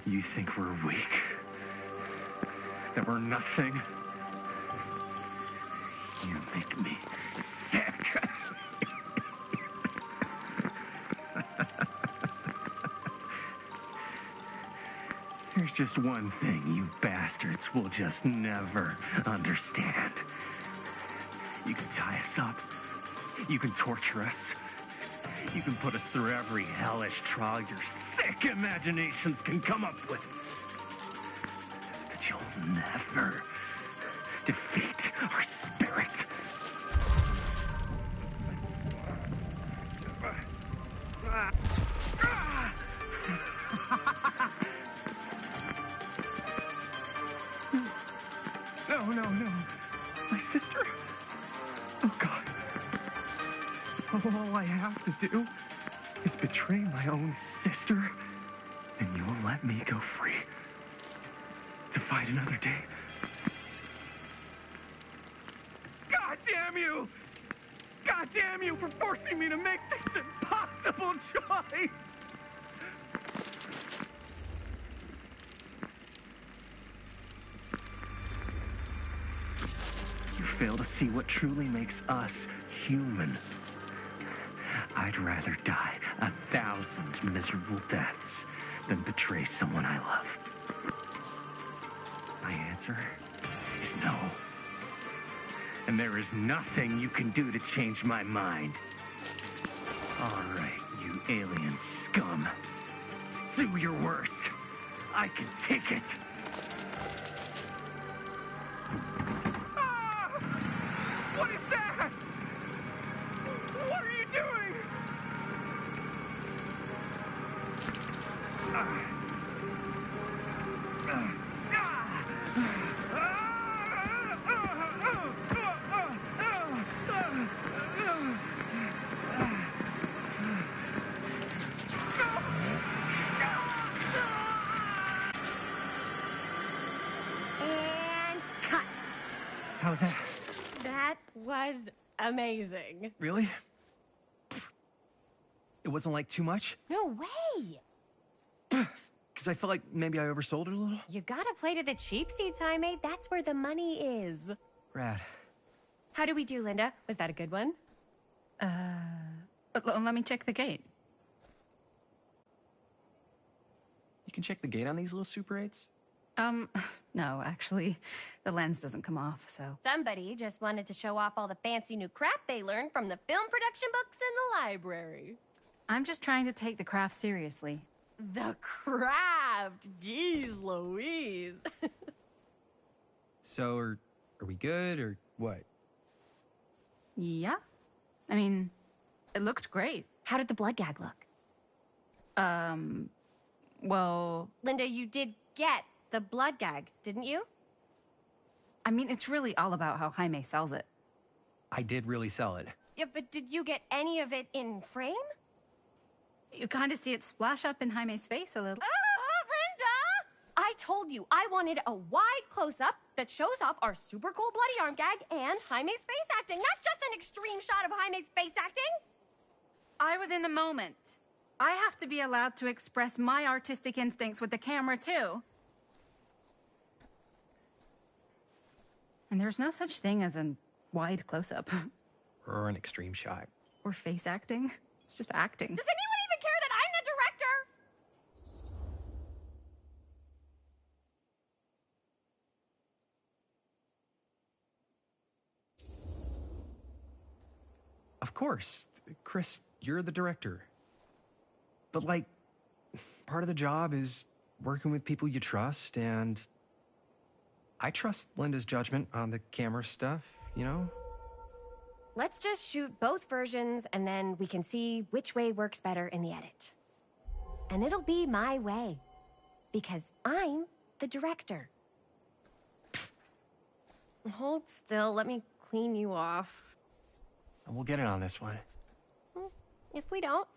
You think we're weak? That we're nothing? You make me sick. There's just one thing you bastards will just never understand. You can tie us up. You can torture us. You can put us through every hellish trial your sick imaginations can come up with. But you'll never defeat our spirit. No. My sister? Oh, God. All I have to do is betray my own sister, and you'll let me go free to fight another day. God damn you! God damn you for forcing me to make this impossible choice! You fail to see what truly makes us human. I'd rather die 1,000 miserable deaths than betray someone I love. My answer is no. And there is nothing you can do to change my mind. All right, you alien scum. Do your worst. I can take it. What is that? What are you doing? And cut. How's that? That was amazing. Really? It wasn't like too much? No way. Because I felt like maybe I oversold it a little? You gotta play to the cheap seats, Jaime. That's where the money is. Rad. How do we do, Linda? Was that a good one? Let me check the gate. You can check the gate on these little Super 8s? No, actually, the lens doesn't come off, so... Somebody just wanted to show off all the fancy new crap they learned from the film production books in the library. I'm just trying to take the craft seriously. The craft! Jeez Louise. So, are we good, or what? Yeah? I mean, it looked great. How did the blood gag look? Well... Linda, you did get the blood gag, didn't you? I mean, it's really all about how Jaime sells it. I did really sell it. Yeah, but did you get any of it in frame? You kind of see it splash up in Jaime's face a little. Linda! I told you I wanted a wide close-up that shows off our super cool bloody arm gag and Jaime's face acting, not just an extreme shot of Jaime's face acting. I was in the moment. I have to be allowed to express my artistic instincts with the camera, too. And there's no such thing as a wide close-up. Or an extreme shot. Or face acting. It's just acting. Does anyone even care that I'm the director? Of course. Chris, you're the director. But, like, part of the job is working with people you trust, and I trust Linda's judgment on the camera stuff, you know? Let's just shoot both versions, and then we can see which way works better in the edit. And it'll be my way, because I'm the director. Hold still, let me clean you off. We'll get it on this one. If we don't,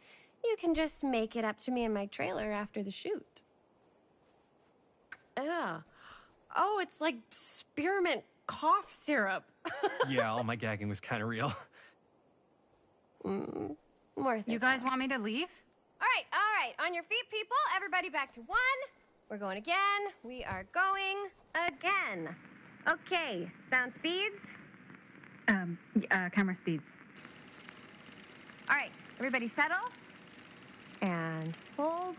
you can just make it up to me in my trailer after the shoot. Ugh. Oh, it's like spearmint cough syrup. Yeah, all my gagging was kind of real. Worth it. You guys want me to leave? All right. On your feet, people. Everybody back to 1, we're going again. We are going again. Okay, sound speeds. Camera speeds. All right, everybody settle. And hold.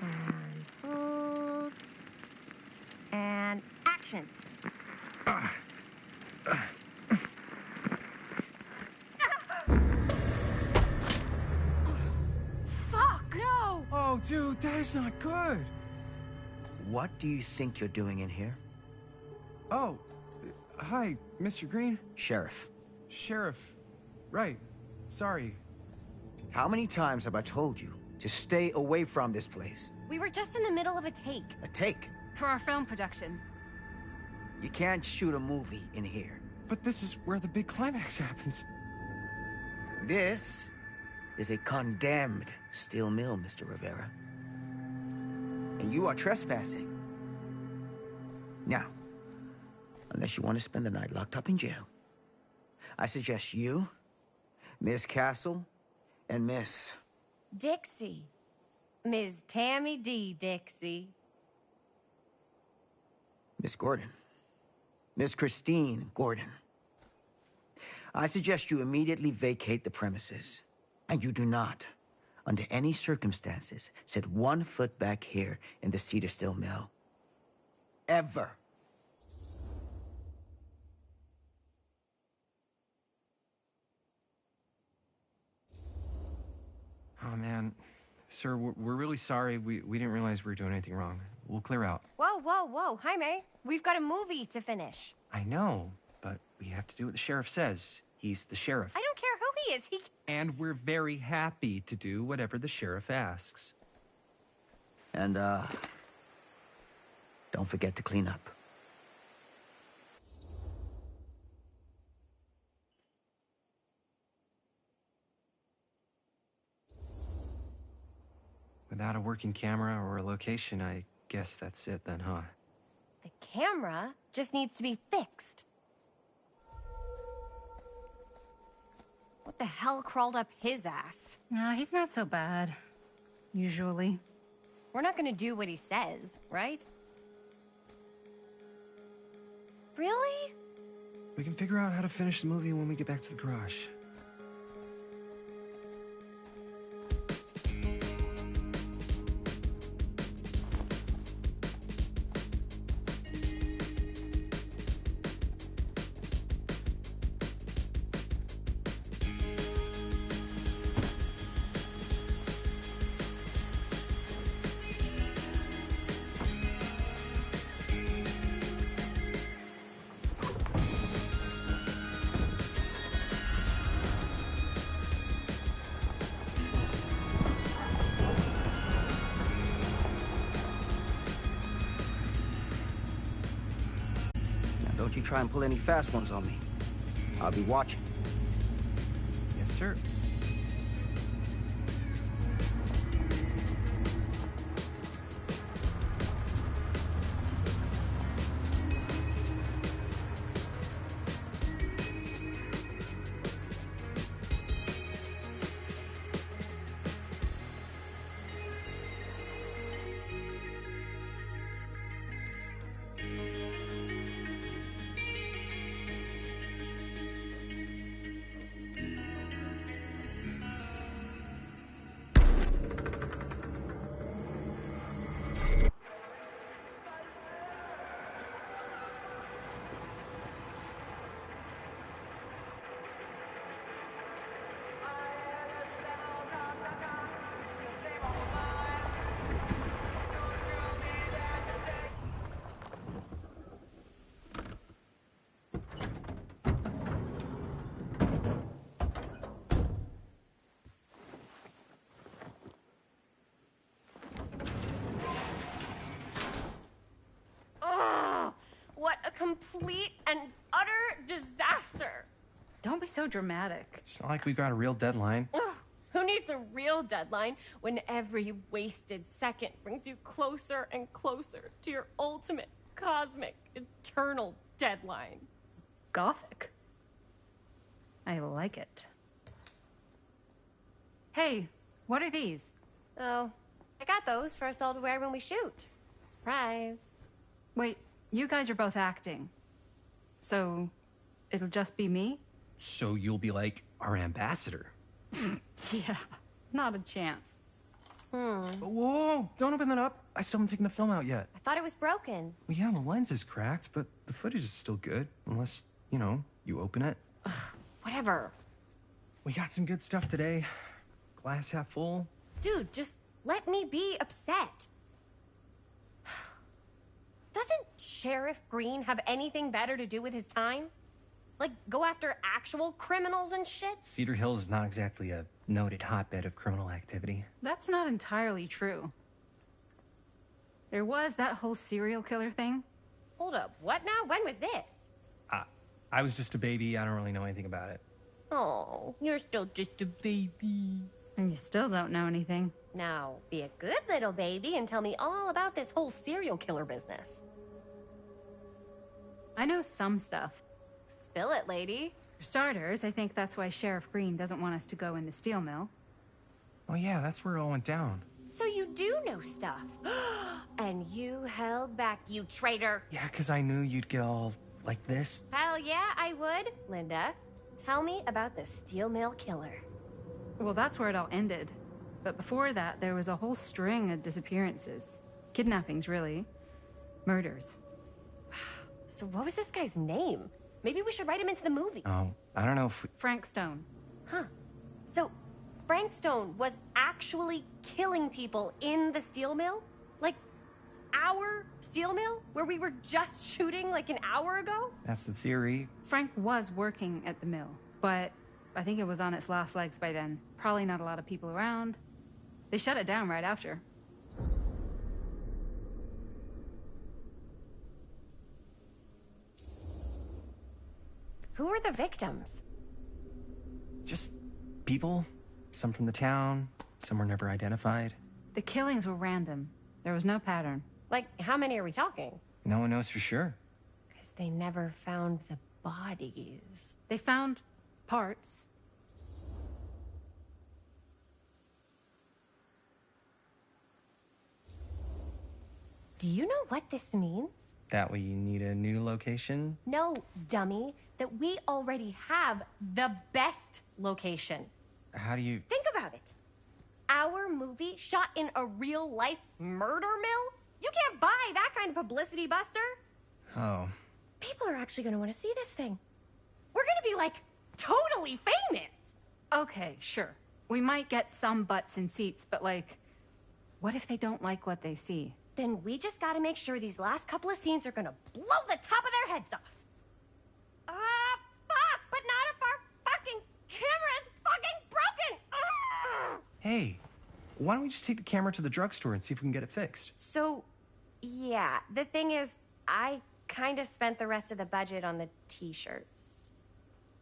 And hold. And action. Fuck! No! Oh, dude, that is not good. What do you think you're doing in here? Oh, hi, Mr. Green. Sheriff, Sheriff. Right. Sorry. how many times have I told you to stay away from this place? We were just in the middle of a take. A take. For our film production. You can't shoot a movie in here. But this is where the big climax happens. This is a condemned steel mill, Mr. Rivera. And you are trespassing. Now, unless you want to spend the night locked up in jail, I suggest you, Miss Castle, and Miss... Dixie. Ms. Tammy D. Dixie. Miss Gordon. Miss Christine Gordon. I suggest you immediately vacate the premises. And you do not, under any circumstances, set 1 foot back here in the Cedar Steel Mill. Ever. Oh, man. Sir, we're really sorry. We didn't realize we were doing anything wrong. We'll clear out. Whoa, whoa, whoa. Jaime, we've got a movie to finish. I know, but we have to do what the sheriff says. He's the sheriff. I don't care who he is. And we're very happy to do whatever the sheriff asks. And, don't forget to clean up. Without a working camera or a location, I guess that's it then, huh? The camera just needs to be fixed. What the hell crawled up his ass? No, he's not so bad. Usually. We're not gonna do what he says, right? Really? We can figure out how to finish the movie when we get back to the garage. Don't you try and pull any fast ones on me. I'll be watching. Yes, sir. Complete and utter disaster. Don't be so dramatic. It's not like we've got a real deadline. Ugh, who needs a real deadline when every wasted second brings you closer and closer to your ultimate, cosmic, eternal deadline? Gothic. I like it. Hey, what are these? Oh, I got those for us all to wear when we shoot. Surprise. Wait, you guys are both acting. So, it'll just be me? So you'll be like our ambassador. Yeah, not a chance. Whoa, don't open that up. I still haven't taken the film out yet. I thought it was broken. Well, yeah, the lens is cracked, but the footage is still good. Unless, you open it. Whatever. We got some good stuff today. Glass half full. Dude, just let me be upset. Doesn't Sheriff Green have anything better to do with his time? Like, go after actual criminals and shit? Cedar Hills is not exactly a noted hotbed of criminal activity. That's not entirely true. There was that whole serial killer thing. Hold up, what now? When was this? I was just a baby. I don't really know anything about it. Oh, you're still just a baby. And you still don't know anything. Now, be a good little baby and tell me all about this whole serial killer business. I know some stuff. Spill it, lady. For starters, I think that's why Sheriff Green doesn't want us to go in the steel mill. Oh yeah, that's where it all went down. So you do know stuff. And you held back, you traitor. Yeah, because I knew you'd get all like this. Hell yeah, I would. Linda, tell me about the steel mill killer. Well, that's where it all ended. But before that, there was a whole string of disappearances. Kidnappings, really. Murders. So what was this guy's name? Maybe we should write him into the movie. Oh, I don't know if we... Frank Stone. Huh. So Frank Stone was actually killing people in the steel mill? Like, our steel mill? Where we were just shooting like an hour ago? That's the theory. Frank was working at the mill, but I think it was on its last legs by then. Probably not a lot of people around. They shut it down right after. Who were the victims? Just people. Some from the town. Some were never identified. The killings were random. There was no pattern. Like, how many are we talking? No one knows for sure. Because they never found the bodies. They found parts. Do you know what this means? That we need a new location? No, dummy. That we already have the best location. How do you... Think about it. Our movie shot in a real-life murder mill? You can't buy that kind of publicity, Buster. Oh. People are actually going to want to see this thing. We're going to be, like, totally famous. Okay, sure. We might get some butts in seats, but like, what if they don't like what they see? Then we just got to make sure these last couple of scenes are going to blow the top of their heads off. Fuck, but not if our fucking camera's fucking broken. Hey, why don't we just take the camera to the drugstore and see if we can get it fixed? So, yeah, the thing is, I kind of spent the rest of the budget on the t-shirts.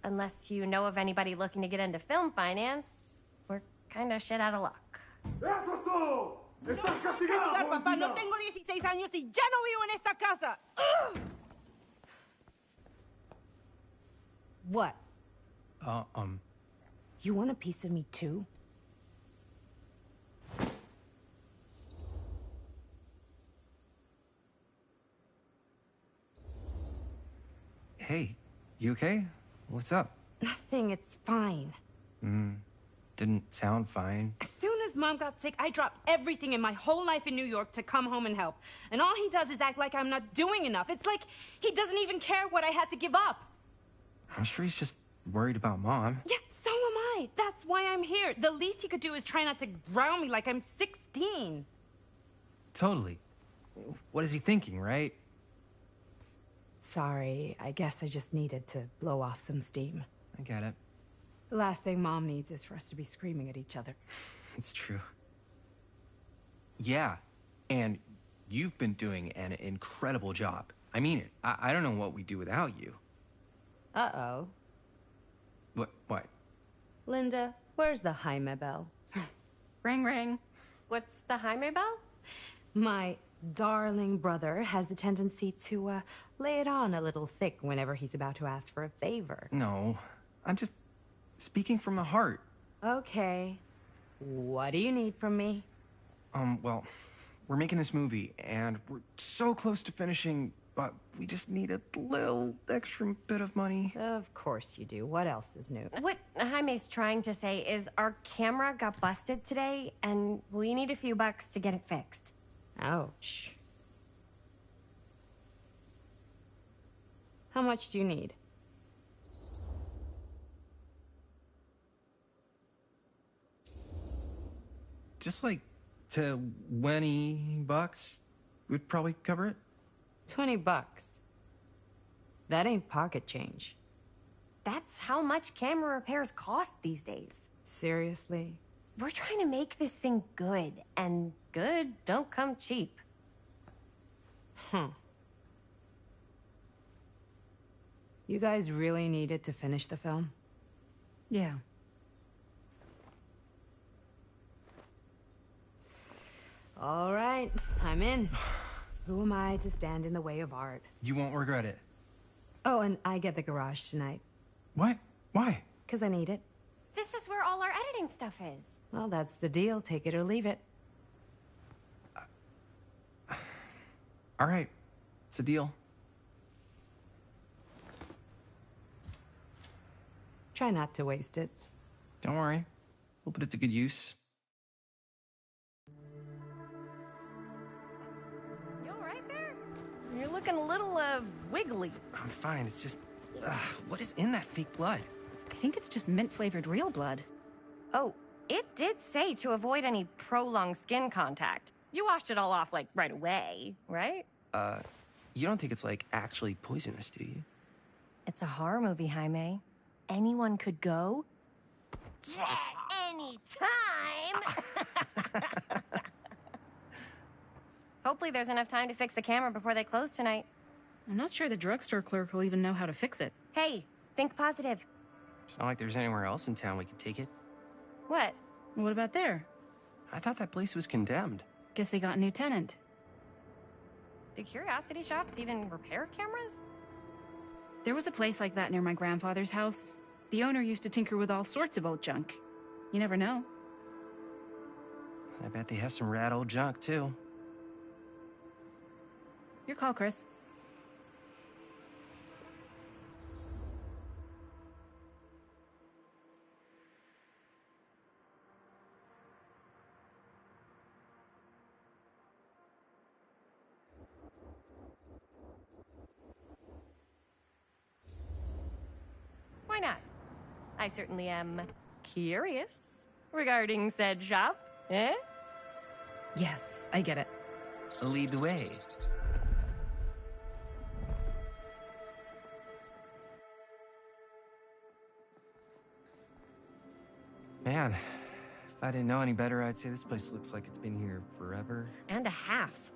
Unless you know of anybody looking to get into film finance, we're kind of shit out of luck. ¡Eso es todo! ¡Estás castigado! Castigar, papá. No tengo 16 años y ya no vivo en esta casa. What? You want a piece of me too? Hey, you okay? What's up? Nothing, it's fine. Didn't sound fine. As soon as Mom got sick, I dropped everything in my whole life in New York to come home and help. And all he does is act like I'm not doing enough. It's like he doesn't even care what I had to give up. I'm sure he's just worried about Mom. Yeah, so am I. That's why I'm here. The least he could do is try not to ground me like I'm 16. Totally. What is he thinking, right? Sorry, I guess I just needed to blow off some steam. I get it. The last thing Mom needs is for us to be screaming at each other. It's true. Yeah, and you've been doing an incredible job. I mean it. I don't know what we'd do without you. Uh-oh. What? Linda, where's the Jaime bell? Ring, ring. What's the Jaime bell? My darling brother has the tendency to, lay it on a little thick whenever he's about to ask for a favor. No, I'm just speaking from the heart. Okay. What do you need from me? Well, we're making this movie, and we're so close to finishing, but we just need a little extra bit of money. Of course you do. What else is new? What Jaime's trying to say is our camera got busted today, and we need a few bucks to get it fixed. Ouch. How much do you need? Just like $20 would probably cover it. $20. That ain't pocket change. That's how much camera repairs cost these days. Seriously? We're trying to make this thing good, and good don't come cheap. You guys really need it to finish the film? Yeah. All right, I'm in. Who am I to stand in the way of art? You won't regret it. Oh, and I get the garage tonight. What? Why? Because I need it. This is where all our editing stuff is. Well, that's the deal. Take it or leave it. All right. It's a deal. Try not to waste it. Don't worry. We'll put it to good use. You all right there? You're looking a little, wiggly. I'm fine. It's just... what is in that fake blood? I think it's just mint-flavored real blood. Oh, it did say to avoid any prolonged skin contact. You washed it all off, like, right away, right? You don't think it's, like, actually poisonous, do you? It's a horror movie, Jaime. Anyone could go. Yeah, anytime! Hopefully there's enough time to fix the camera before they close tonight. I'm not sure the drugstore clerk will even know how to fix it. Hey, think positive. It's not like there's anywhere else in town we could take it. What? What about there? I thought that place was condemned. Guess they got a new tenant. Do curiosity shops even repair cameras? There was a place like that near my grandfather's house. The owner used to tinker with all sorts of old junk. You never know. I bet they have some rad old junk, too. Your call, Chris. Why not? I certainly am curious regarding said shop, eh? Yes, I get it. Lead the way. Man, if I didn't know any better, I'd say this place looks like it's been here forever. And a half.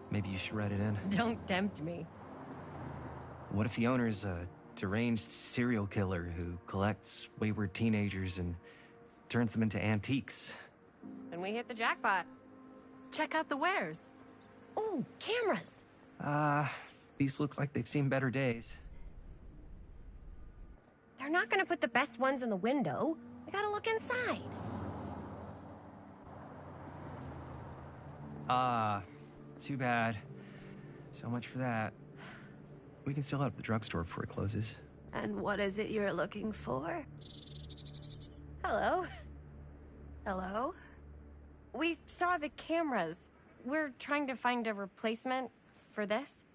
Maybe you should write it in. Don't tempt me. What if the owner's a deranged serial killer who collects wayward teenagers and turns them into antiques? And we hit the jackpot. Check out the wares. Ooh, cameras. These look like they've seen better days. They're not gonna put the best ones in the window. We gotta look inside. Too bad. So much for that. We can still head up the drugstore before it closes. And what is it you're looking for? Hello. Hello? We saw the cameras. We're trying to find a replacement for this.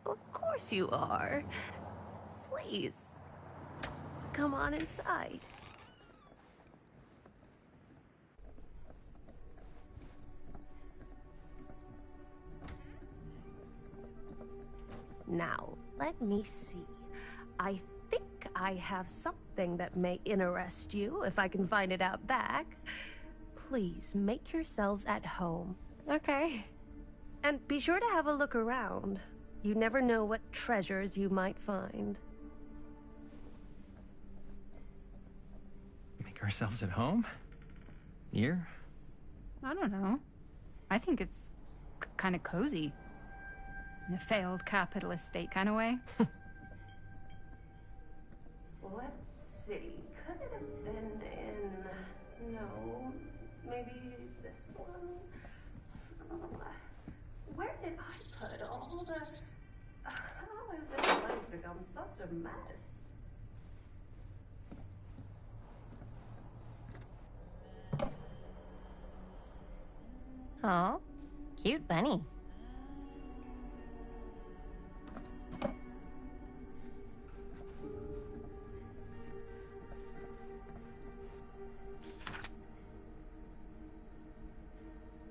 Of course you are. Please. Come on inside. Now, let me see. I think I have something that may interest you, if I can find it out back. Please, make yourselves at home. Okay. And be sure to have a look around. You never know what treasures you might find. Make ourselves at home? Here? I don't know. I think it's kind of cozy. In a failed capitalist state kind of way. Let's see. Could it have been in... No. Maybe this one? become such a mess. Aw, cute bunny.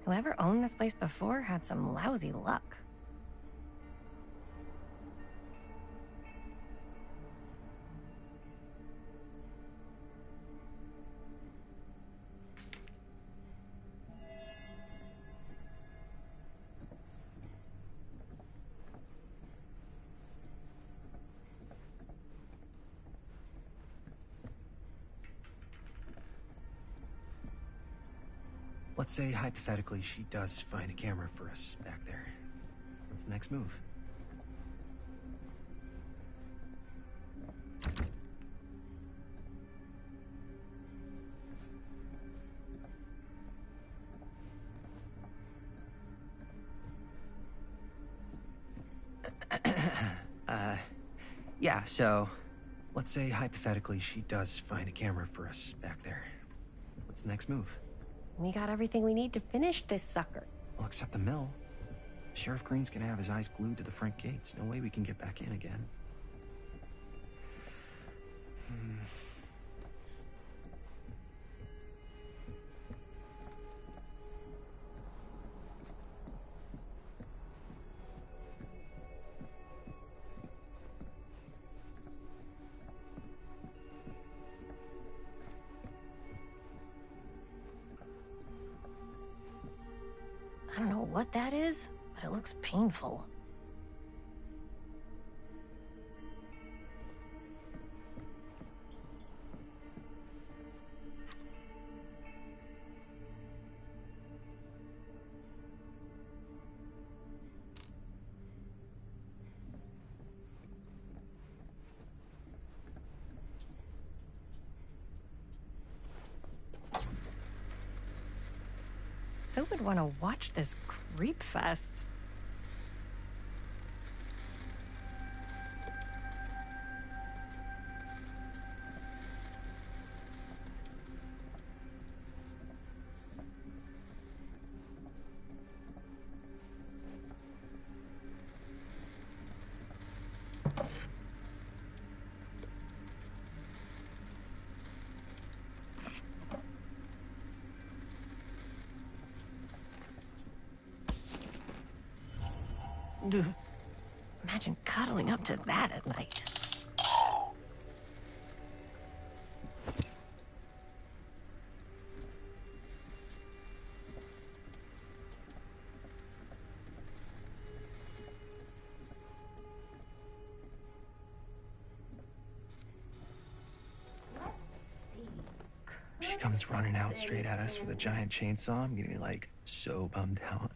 Whoever owned this place before had some lousy luck. Let's say, hypothetically, she does find a camera for us back there. What's the next move? Yeah, so... Let's say, hypothetically, she does find a camera for us back there. What's the next move? We got everything we need to finish this sucker. Well, except the mill. Sheriff Green's gonna have his eyes glued to the front gates. No way we can get back in again. I don't know what that is, but it looks painful. Who would want to watch this creep fest? Ugh. Imagine cuddling up to that at night. She comes running out straight at us with a giant chainsaw. I'm gonna be like, so bummed out.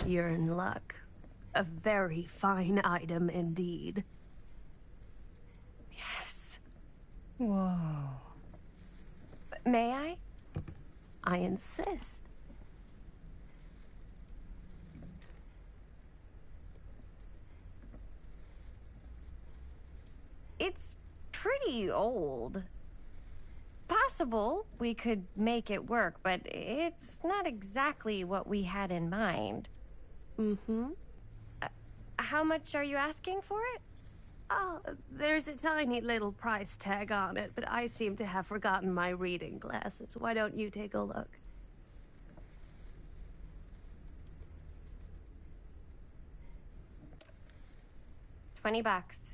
You're in luck. A very fine item indeed. Yes. Whoa. May I? I insist. It's pretty old. Possible we could make it work, but it's not exactly what we had in mind. Mm-hmm. How much are you asking for it? Oh, there's a tiny little price tag on it, but I seem to have forgotten my reading glasses. Why don't you take a look? $20.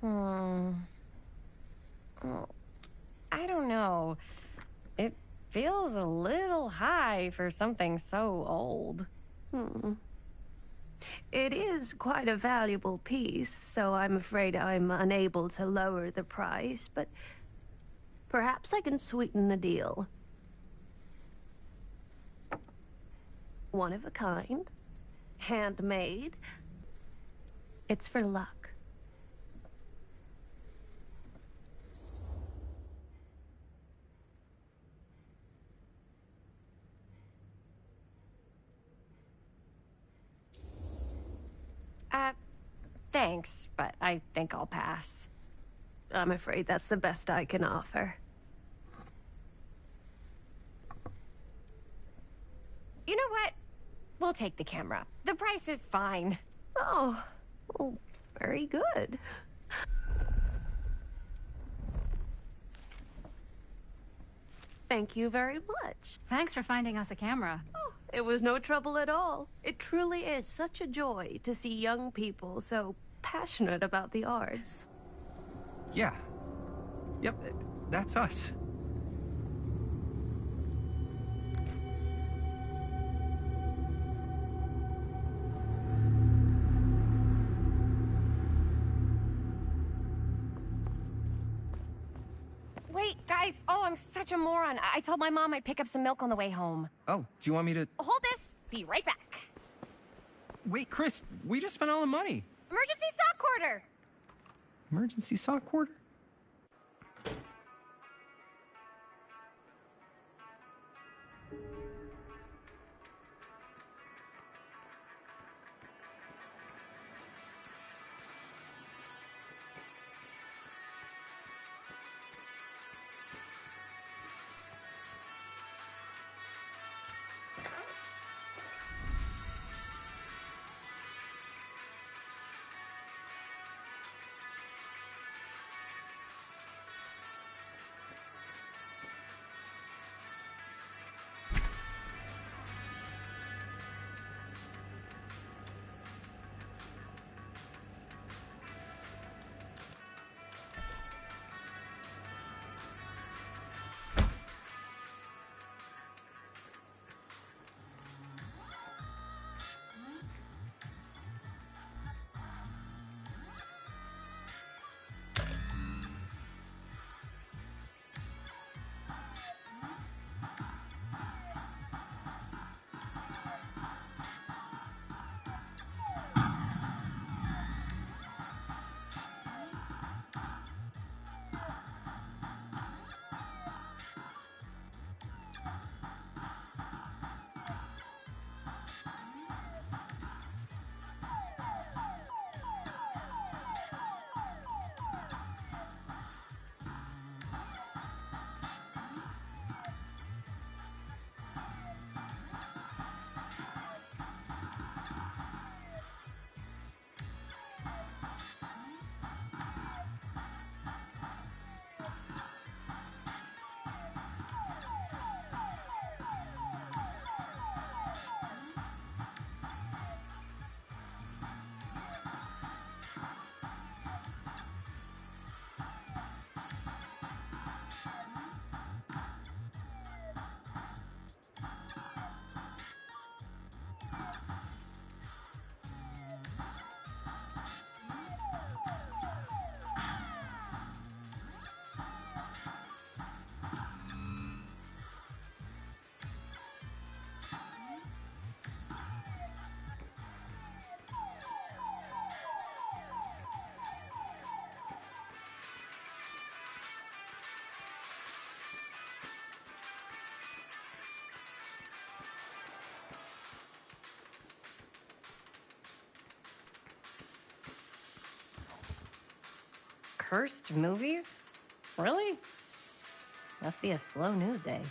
Oh, I don't know. It feels a little high for something so old. It is quite a valuable piece, so I'm afraid I'm unable to lower the price, but perhaps I can sweeten the deal. One of a kind, handmade. It's for luck. Thanks, but I think I'll pass. I'm afraid that's the best I can offer. You know what? We'll take the camera. The price is fine. Oh, well, very good. Thank you very much. Thanks for finding us a camera. Oh, it was no trouble at all. It truly is such a joy to see young people so passionate about the arts. Yeah. Yep, that's us. Wait, guys. Oh, I'm such a moron. I told my mom I'd pick up some milk on the way home. Oh, do you want me to... Hold this. Be right back. Wait, Chris, we just spent all the money. Emergency sock order. Emergency sock order? Cursed movies? Really? Must be a slow news day.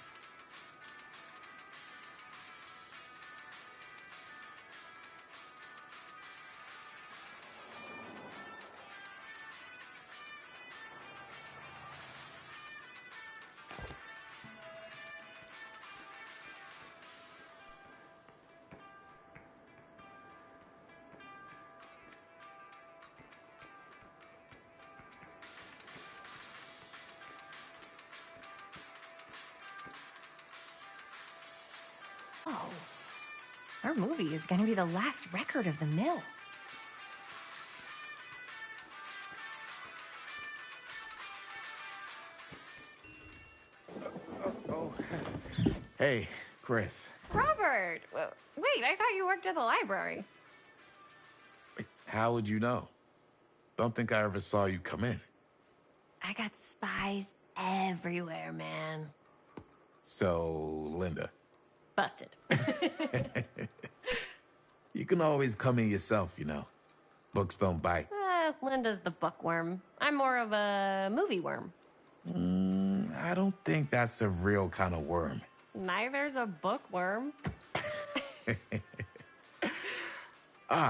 Oh, our movie is gonna be the last record of the mill. Hey, Chris. Robert! Wait, I thought you worked at the library. How would you know? Don't think I ever saw you come in. I got spies everywhere, man. So, Linda. Busted. You can always come in yourself, you know. Books don't bite. Linda's the bookworm. I'm more of a movie worm. I don't think that's a real kind of worm. Neither's a bookworm.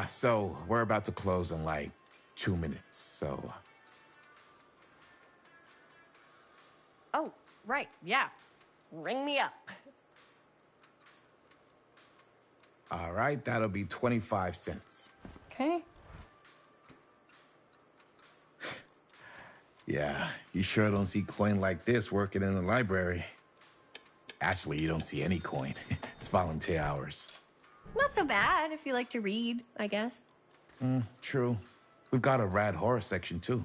So we're about to close in like 2 minutes, so... Oh, right, yeah. Ring me up. All right, that'll be 25 cents. Okay. Yeah, you sure don't see coin like this working in the library. Actually, you don't see any coin. It's volunteer hours. Not so bad if you like to read, I guess. True. We've got a rad horror section, too.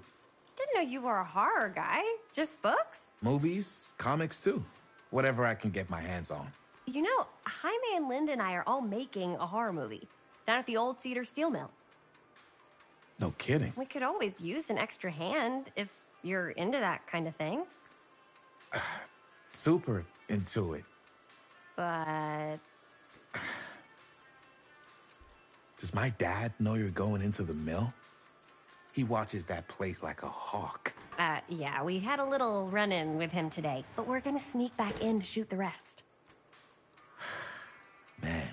Didn't know you were a horror guy. Just books? Movies, comics, too. Whatever I can get my hands on. You know, Jaime and Linda and I are all making a horror movie down at the old Cedar Steel Mill. No kidding. We could always use an extra hand if you're into that kind of thing. Super into it. But... Does my dad know you're going into the mill? He watches that place like a hawk. Yeah, we had a little run-in with him today, but we're gonna sneak back in to shoot the rest. Man.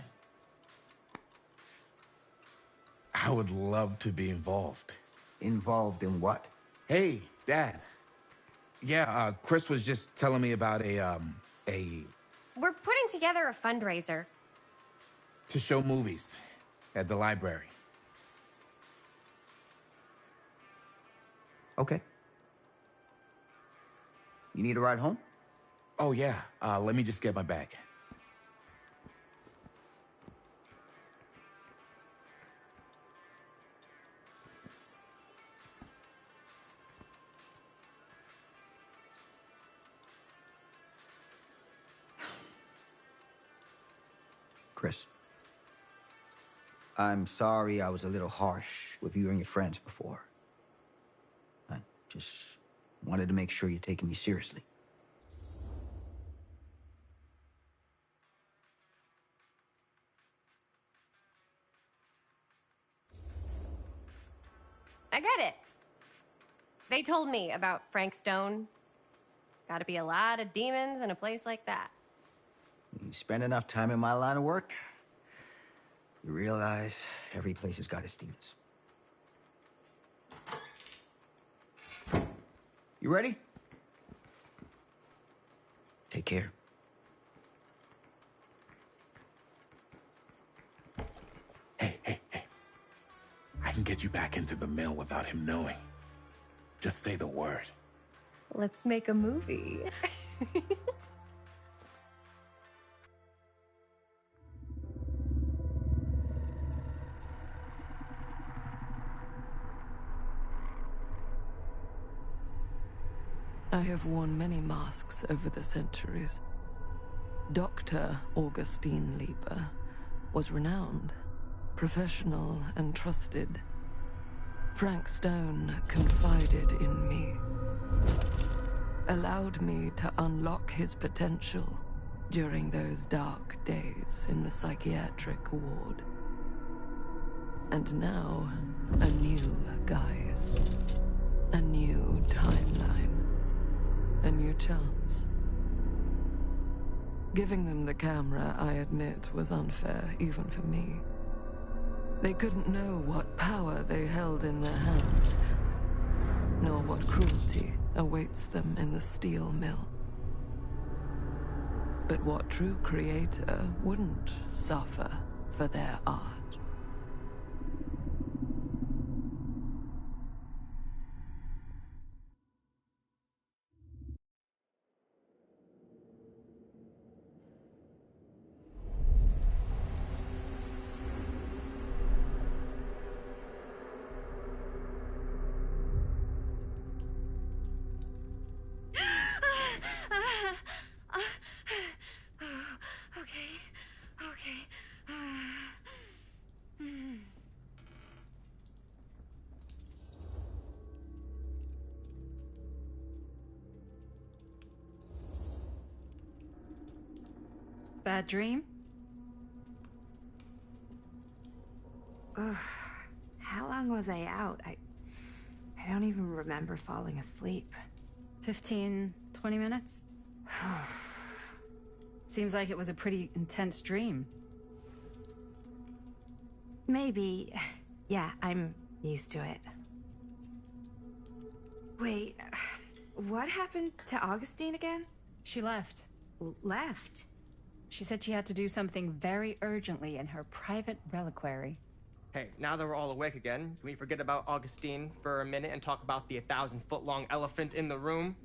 I would love to be involved. Involved in what? Hey, Dad. Yeah, Chris was just telling me about a... We're putting together a fundraiser. to show movies at the library. Okay. You need a ride home? Oh, yeah. Let me just get my bag. Chris. I'm sorry I was a little harsh with you and your friends before. I just wanted to make sure you're taking me seriously. I get it. They told me about Frank Stone. Gotta be a lot of demons in a place like that. You spend enough time in my line of work, you realize every place has got its demons. You ready? Take care. Hey. I can get you back into the mill without him knowing. Just say the word. Let's make a movie. I have worn many masks over the centuries. Dr. Augustine Lieber was renowned, professional, and trusted. Frank Stone confided in me, allowed me to unlock his potential during those dark days in the psychiatric ward. And now, a new guise, a new timeline. A new chance. Giving them the camera, I admit, was unfair, even for me. They couldn't know what power they held in their hands, nor what cruelty awaits them in the steel mill. But what true creator wouldn't suffer for their art? Bad dream? Ugh. How long will was I out? I don't even remember falling asleep. 15, 20 minutes? Seems like it was a pretty intense dream. Maybe. Yeah, I'm used to it. Wait, what happened to Augustine again? She left. Left? She said she had to do something very urgently in her private reliquary. Hey, now that we're all awake again, can we forget about Augustine for a minute and talk about the 1,000-foot-long elephant in the room?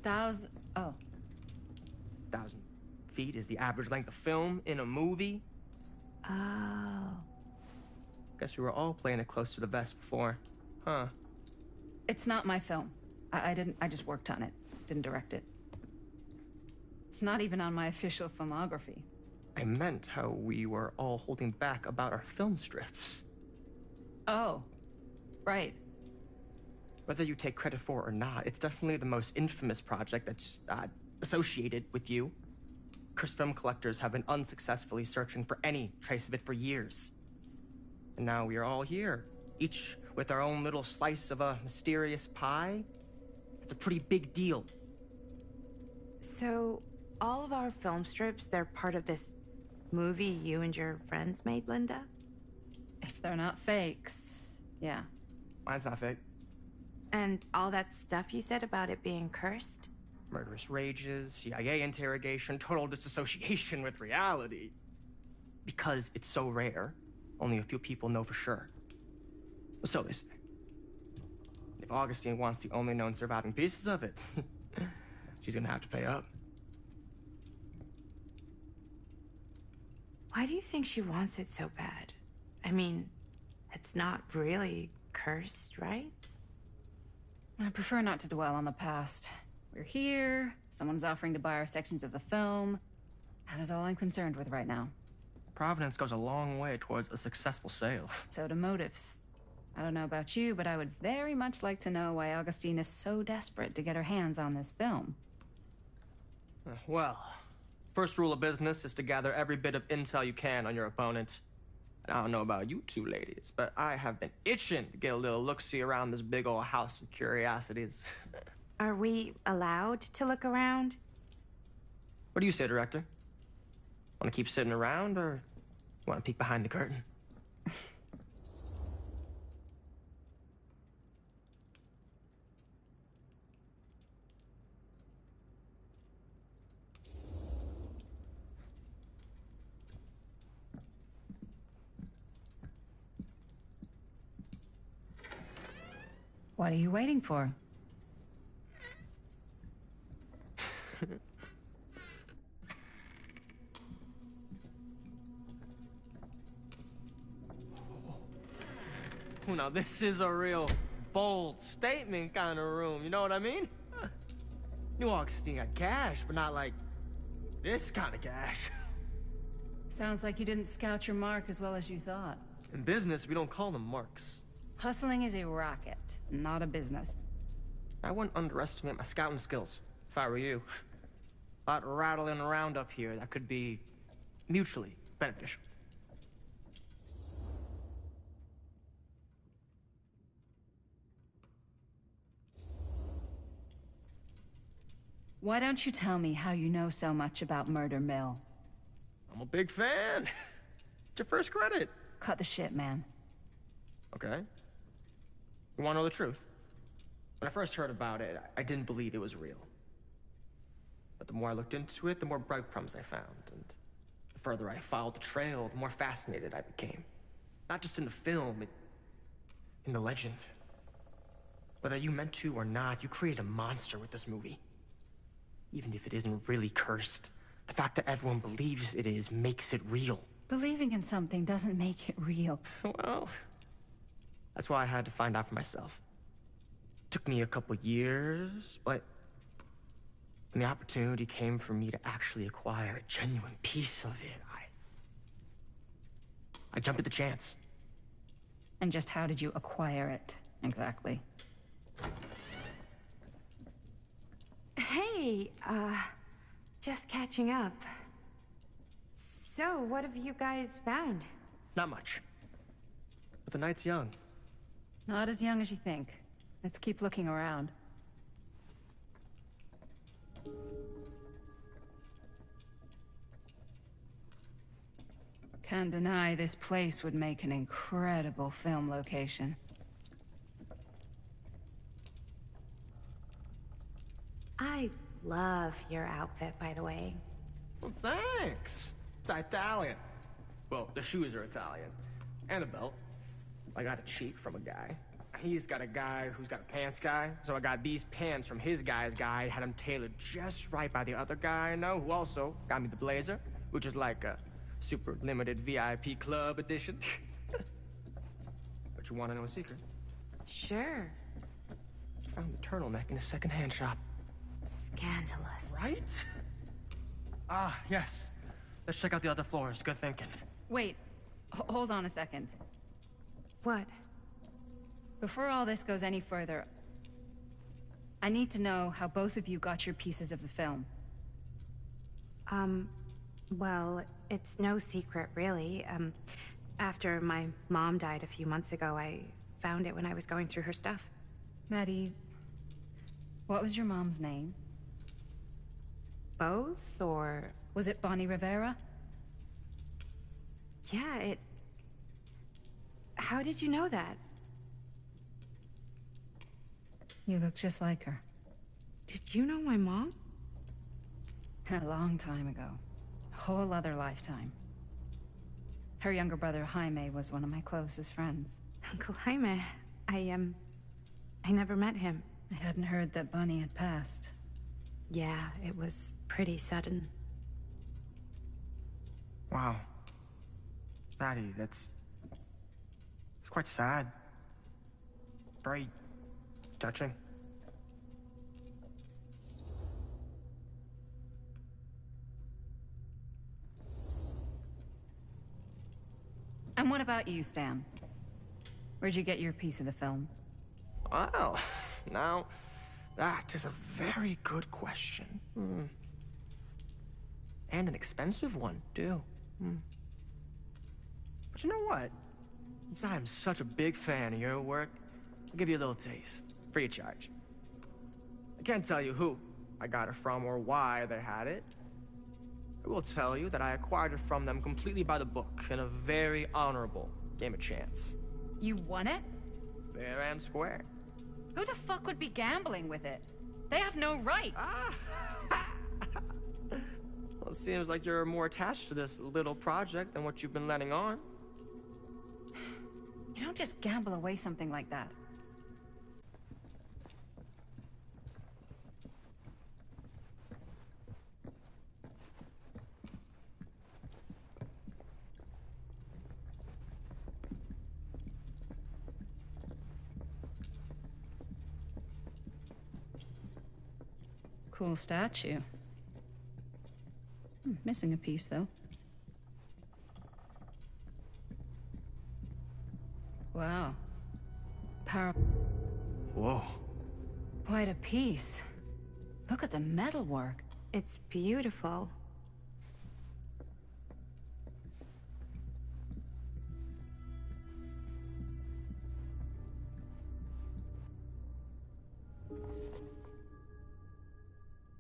Oh. 1,000 feet is the average length of film in a movie. Oh. Guess we were all playing it close to the vest before, huh? It's not my film. I just worked on it. Didn't direct it. It's not even on my official filmography. I meant how we were all holding back about our film strips. Oh, right. Whether you take credit for it or not, it's definitely the most infamous project that's associated with you. Cursed film collectors have been unsuccessfully searching for any trace of it for years. And now we are all here, each with our own little slice of a mysterious pie. It's a pretty big deal. So, all of our film strips, they're part of this movie you and your friends made, Linda? If they're not fakes, yeah. Mine's not fake. And all that stuff you said about it being cursed? Murderous rages, CIA interrogation, total disassociation with reality. Because it's so rare, only a few people know for sure. So they say. If Augustine wants the only known surviving pieces of it, she's gonna have to pay up. Why do you think she wants it so bad? I mean, it's not really cursed, right? I prefer not to dwell on the past. We're here, someone's offering to buy our sections of the film. That is all I'm concerned with right now. Providence goes a long way towards a successful sale. So do motives. I don't know about you, but I would very much like to know why Augustine is so desperate to get her hands on this film. Well, first rule of business is to gather every bit of intel you can on your opponent. And I don't know about you two ladies, but I have been itching to get a little look-see around this big old house of curiosities. Are we allowed to look around? What do you say, Director? Want to keep sitting around, or want to peek behind the curtain? What are you waiting for? Now this is a real bold statement kind of room, you know what I mean? New Augustine got cash, but not like this kind of cash. Sounds like you didn't scout your mark as well as you thought. In business, we don't call them marks. Hustling is a racket, not a business. I wouldn't underestimate my scouting skills, if I were you. A lot rattling around up here that could be mutually beneficial. Why don't you tell me how you know so much about Murder Mill? I'm a big fan. It's your first credit. Cut the shit, man. Okay. You want to know the truth? When I first heard about it, I didn't believe it was real. But the more I looked into it, the more breadcrumbs I found. And the further I followed the trail, the more fascinated I became. Not just in the film, in the legend. Whether you meant to or not, you created a monster with this movie. Even if it isn't really cursed, the fact that everyone believes it is makes it real. Believing in something doesn't make it real. Well, that's why I had to find out for myself. Took me a couple years, but when the opportunity came for me to actually acquire a genuine piece of it, I jumped at the chance. And just how did you acquire it, exactly? Hey, just catching up. So, what have you guys found? Not much. But the night's young. Not as young as you think. Let's keep looking around. Can't deny this place would make an incredible film location. I love your outfit, by the way. Well, thanks. It's Italian. Well, the shoes are Italian. And a belt. I got a cheek from a guy. He's got a guy who's got a pants guy. So I got these pants from his guy's guy, had them tailored just right by the other guy I know, who also got me the blazer, which is like a super limited VIP club edition. But you want to know a secret? Sure. I found the turtleneck in a secondhand shop. Scandalous. Right? Ah, yes. Let's check out the other floors. Good thinking. Wait, hold on a second. What? Before all this goes any further, I need to know how both of you got your pieces of the film. Well, it's no secret, really. After my mom died a few months ago, I found it when I was going through her stuff. Maddie, what was your mom's name? Both, or... Was it Bonnie Rivera? Yeah, it... How did you know that? You look just like her. Did you know my mom? A long time ago. A whole other lifetime. Her younger brother, Jaime, was one of my closest friends. Uncle Jaime, I never met him. I hadn't heard that Bonnie had passed. Yeah, it was pretty sudden. Wow. Maddie, it's quite sad. Very touching. And what about you, Stan? Where'd you get your piece of the film? Well, now, that is a very good question. And an expensive one, too. But you know what? Since I am such a big fan of your work, I'll give you a little taste, free of charge. I can't tell you who I got it from or why they had it. I will tell you that I acquired it from them completely by the book in a very honorable game of chance. You won it? Fair and square. Who the fuck would be gambling with it? They have no right. Well, it seems like you're more attached to this little project than what you've been letting on. You don't just gamble away something like that. Cool statue. Missing a piece, though. Wow. Whoa. Quite a piece. Look at the metalwork. It's beautiful.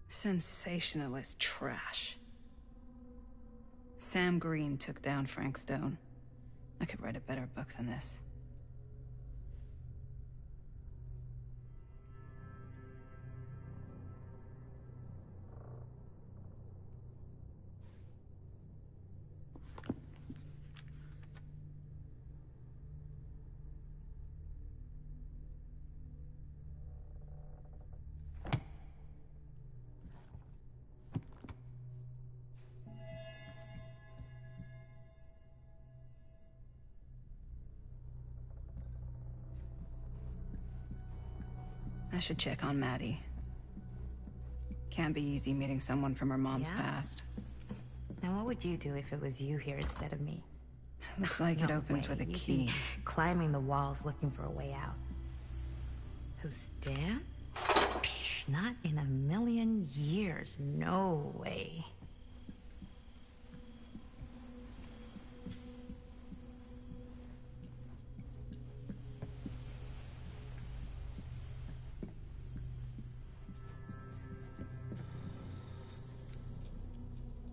Sensationalist trash. Sam Green took down Frank Stone. I could write a better book than this. I should check on Maddie. Can't be easy meeting someone from her mom's past. Now, what would you do if it was you here instead of me? Looks like it opens with a key. Climbing the walls looking for a way out. Who's Dan? Not in a million years. No way.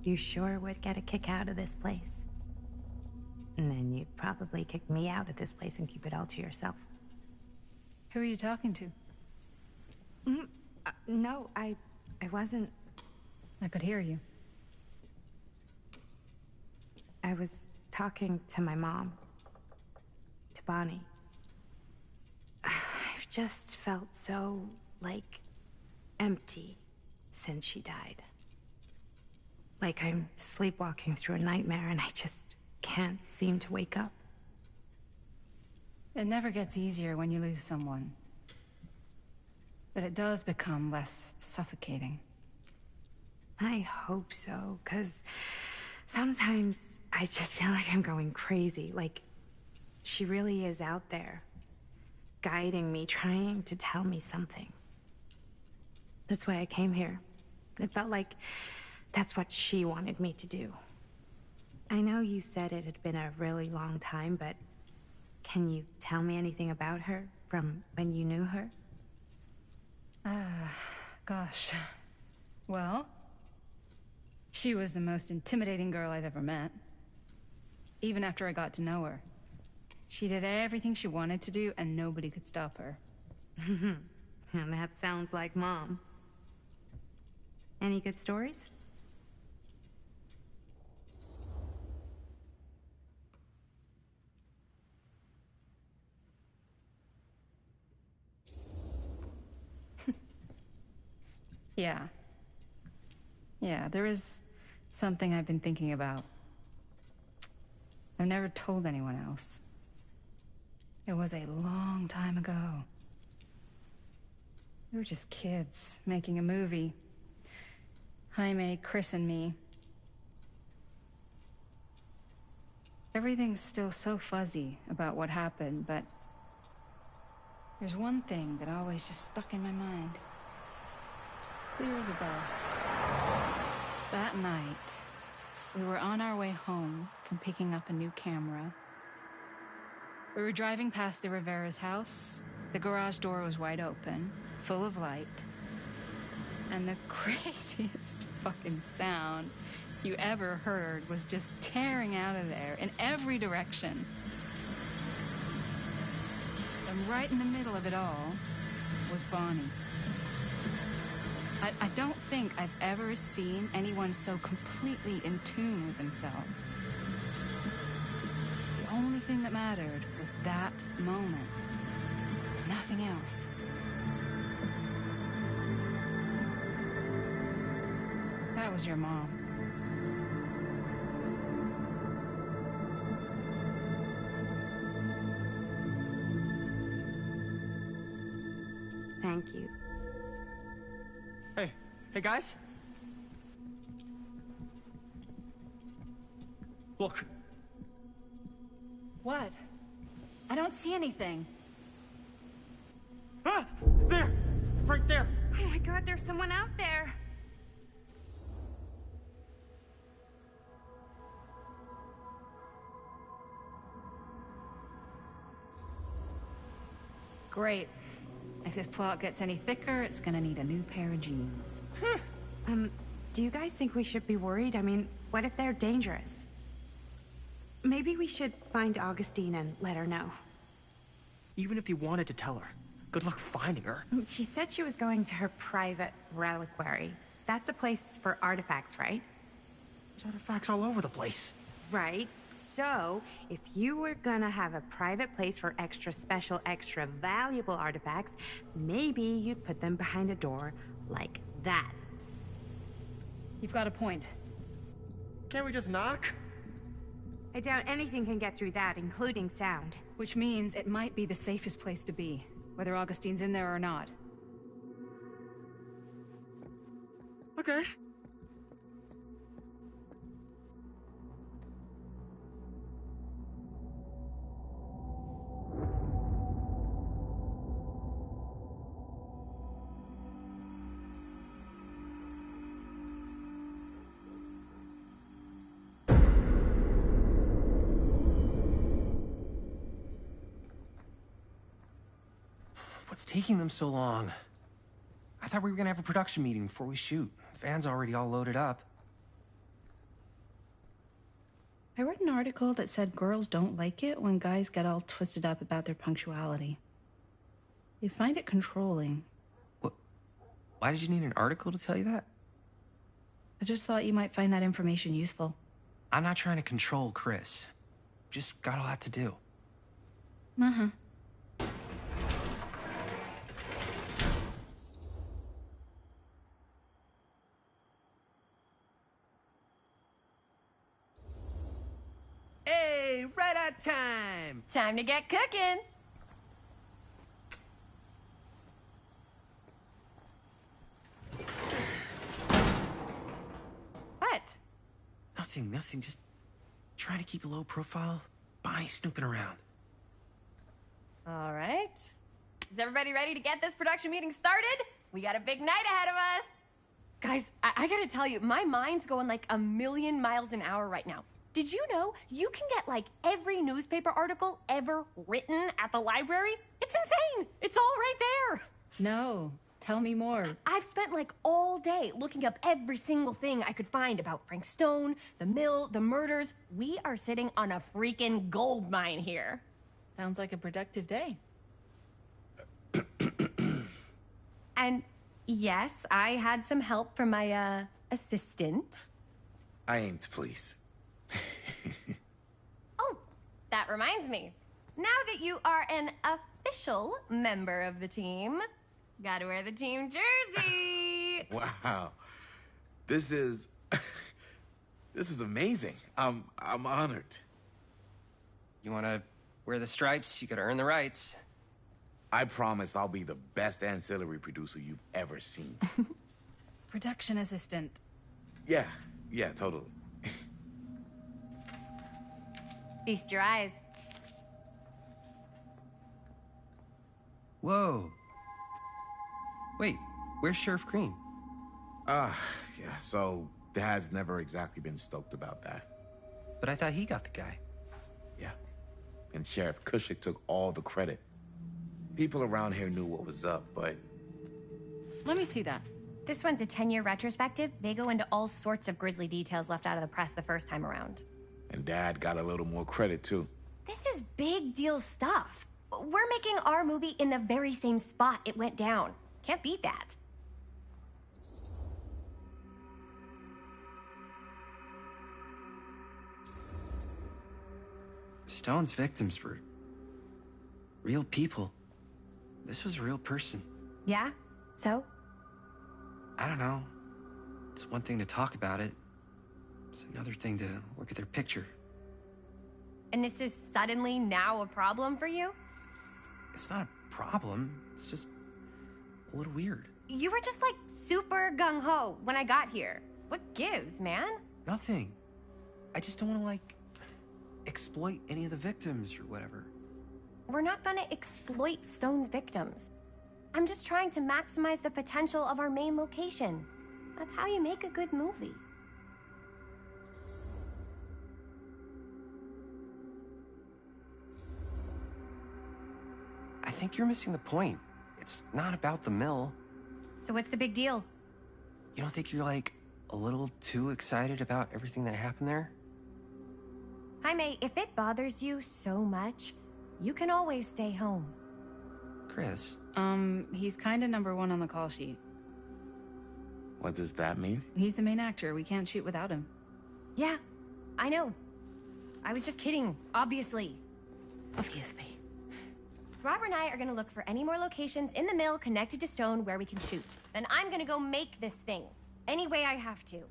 you sure would get a kick out of this place. And then you'd probably kick me out of this place and keep it all to yourself. Who are you talking to? No, I wasn't. I could hear you. I was talking to my mom. To Bonnie. I've just felt so, like, empty since she died. Like I'm sleepwalking through a nightmare and I just can't seem to wake up. It never gets easier when you lose someone. But it does become less suffocating. I hope so, 'cause sometimes I just feel like I'm going crazy. Like, she really is out there, guiding me, trying to tell me something. That's why I came here. It felt like that's what she wanted me to do. I know you said it had been a really long time, but can you tell me anything about her from when you knew her? Gosh. Well, she was the most intimidating girl I've ever met. Even after I got to know her. She did everything she wanted to do, and nobody could stop her. And that sounds like Mom. Any good stories? Yeah. Yeah, there is something I've been thinking about. I've never told anyone else. It was a long time ago. We were just kids, making a movie. Jaime, Chris, and me. Everything's still so fuzzy about what happened, but there's one thing that always just stuck in my mind. Clear as a bell. That night, we were on our way home from picking up a new camera. We were driving past the Rivera's house. The garage door was wide open, full of light. And the craziest fucking sound you ever heard was just tearing out of there in every direction. And right in the middle of it all was Bonnie. I don't think I've ever seen anyone so completely in tune with themselves. The only thing that mattered was that moment. Nothing else. That was your mom. Thank you. Hey guys? Look. What? I don't see anything. Ah! There! Right there! Oh my God, there's someone out there! Great. If this plot gets any thicker, it's gonna need a new pair of jeans. Do you guys think we should be worried? I mean, what if they're dangerous? Maybe we should find Augustine and let her know. Even if you wanted to tell her, good luck finding her. She said she was going to her private reliquary. That's a place for artifacts, right? There's artifacts all over the place. Right. So, if you were gonna have a private place for extra special, extra valuable artifacts, maybe you'd put them behind a door like that. You've got a point. Can't we just knock? I doubt anything can get through that, including sound. Which means it might be the safest place to be, whether Augustine's in there or not. Okay. What's taking them so long? I thought we were gonna have a production meeting before we shoot. The van's already all loaded up. I read an article that said girls don't like it when guys get all twisted up about their punctuality. They find it controlling. What? Why did you need an article to tell you that? I just thought you might find that information useful. I'm not trying to control Chris. Just got a lot to do. Uh-huh. Hey, right on time! Time to get cooking. What? Nothing. Just trying to keep a low profile. Bonnie snooping around. All right. Is everybody ready to get this production meeting started? We got a big night ahead of us. Guys, I gotta tell you, my mind's going like 1,000,000 miles an hour right now. Did you know you can get like every newspaper article ever written at the library? It's insane. It's all right there. No, tell me more. I've spent like all day looking up every single thing I could find about Frank Stone, the mill, the murders. We are sitting on a freaking gold mine here. Sounds like a productive day. And yes, I had some help from my assistant. I aim to please. Oh, that reminds me. Now that you are an official member of the team, gotta wear the team jersey. Wow. This is amazing. I'm honored. You wanna wear the stripes? You gotta earn the rights. I promise I'll be the best ancillary producer you've ever seen. Production assistant. Yeah, totally. Feast your eyes. Whoa. Wait, where's Sheriff Green? Yeah, so Dad's never exactly been stoked about that. But I thought he got the guy. Yeah, and Sheriff Cushik took all the credit. People around here knew what was up, but... Let me see that. This one's a 10-year retrospective. They go into all sorts of grisly details left out of the press the first time around. And Dad got a little more credit, too. This is big deal stuff. We're making our movie in the very same spot it went down. Can't beat that. Stone's victims were real people. This was a real person. Yeah? So? I don't know. It's one thing to talk about it. It's another thing to look at their picture. And this is suddenly now a problem for you? It's not a problem. It's just a little weird. You were just like super gung-ho when I got here. What gives, man? Nothing. I just don't want to, like, exploit any of the victims or whatever. We're not gonna exploit Stone's victims. I'm just trying to maximize the potential of our main location. That's how you make a good movie. I think you're missing the point. It's not about the mill. So what's the big deal? You don't think you're, like, a little too excited about everything that happened there? Jaime, if it bothers you so much, you can always stay home. Chris? He's kinda number one on the call sheet. What does that mean? He's the main actor. We can't shoot without him. Yeah, I know. I was just kidding, obviously. Obviously. Robert and I are gonna look for any more locations in the mill connected to Stone where we can shoot. Then I'm gonna go make this thing. Any way I have to.